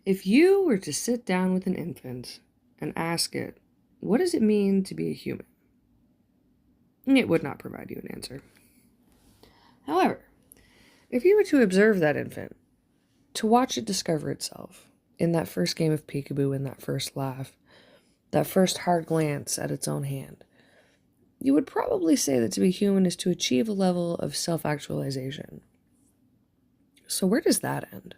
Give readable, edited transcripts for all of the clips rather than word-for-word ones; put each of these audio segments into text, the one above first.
If you were to sit down with an infant and ask it, what does it mean to be a human? It would not provide you an answer. However, if you were to observe that infant, to watch it discover itself in that first game of peekaboo, in that first laugh, that first hard glance at its own hand, you would probably say that to be human is to achieve a level of self-actualization. So where does that end?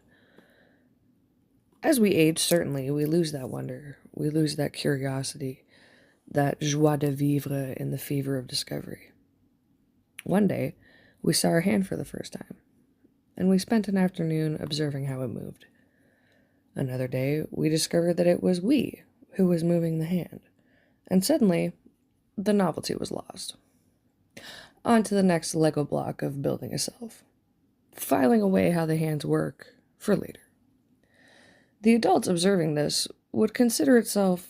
As we age, certainly, we lose that wonder. We lose that curiosity, that joie de vivre in the fever of discovery. One day, we saw our hand for the first time, and we spent an afternoon observing how it moved. Another day, we discovered that it was we who was moving the hand, and suddenly, the novelty was lost. On to the next Lego block of building a self, filing away how the hands work for later. The adult observing this would consider itself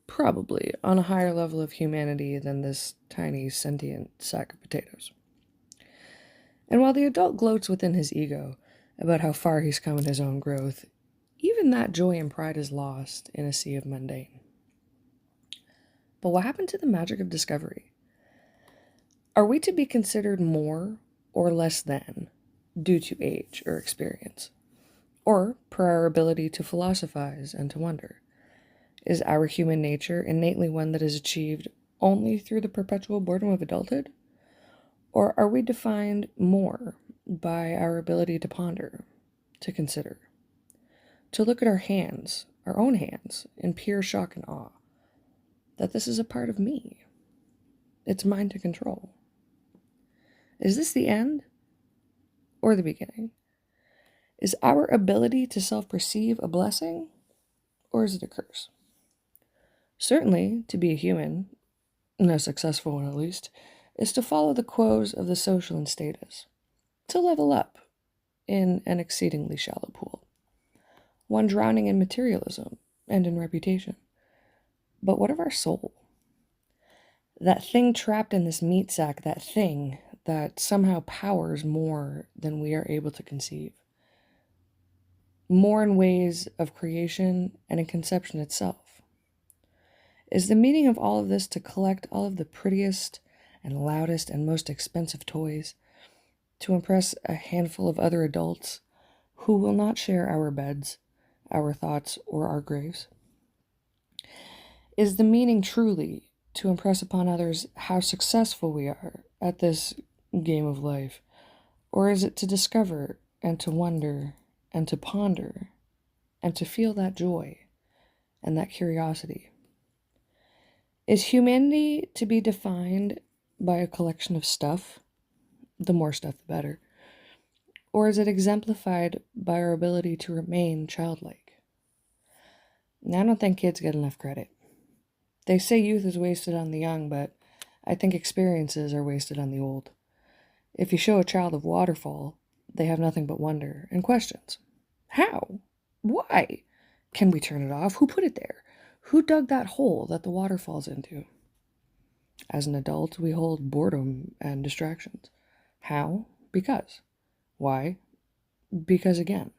probably on a higher level of humanity than this tiny sentient sack of potatoes. And while the adult gloats within his ego about how far he's come in his own growth, even that joy and pride is lost in a sea of mundane. But what happened to the magic of discovery? Are we to be considered more or less than due to age or experience, or per our ability to philosophize and to wonder? Is our human nature innately one that is achieved only through the perpetual boredom of adulthood? Or are we defined more by our ability to ponder, to consider, to look at our hands, our own hands, in pure shock and awe, that this is a part of me? It's mine to control. Is this the end or the beginning? Is our ability to self-perceive a blessing, or is it a curse? Certainly, to be a human, a successful one at least, is to follow the quos of the social and status, to level up in an exceedingly shallow pool, one drowning in materialism and in reputation. But what of our soul? That thing trapped in this meat sack, that thing that somehow powers more than we are able to conceive, more in ways of creation and in conception itself. Is the meaning of all of this to collect all of the prettiest and loudest and most expensive toys, to impress a handful of other adults who will not share our beds, our thoughts, or our graves? Is the meaning truly to impress upon others how successful we are at this game of life, or is it to discover and to wonder and to ponder and to feel that joy and that curiosity? Is humanity to be defined by a collection of stuff? The more stuff, the better. Or is it exemplified by our ability to remain childlike? Now, I don't think kids get enough credit. They say youth is wasted on the young, but I think experiences are wasted on the old. If you show a child a waterfall, they have nothing but wonder and questions. How? Why? Can we turn it off? Who put it there? Who dug that hole that the water falls into? As an adult, we hold boredom and distractions. How? Because. Why? Because again,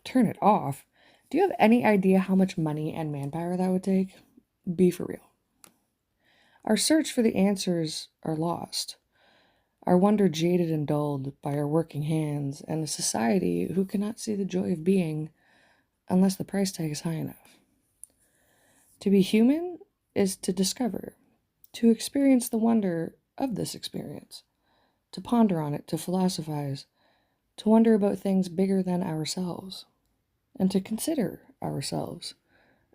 turn it off. Do you have any idea how much money and manpower that would take? Be for real. Our search for the answers are lost. Our wonder jaded and dulled by our working hands and a society who cannot see the joy of being unless the price tag is high enough. To be human is to discover, to experience the wonder of this experience, to ponder on it, to philosophize, to wonder about things bigger than ourselves, and to consider ourselves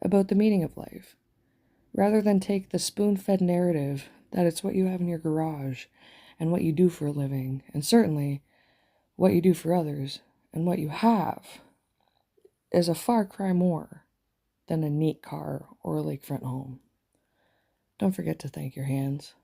about the meaning of life, rather than take the spoon-fed narrative that it's what you have in your garage and what you do for a living, and certainly what you do for others, and what you have is a far cry more than a neat car or a lakefront home. Don't forget to thank your hands.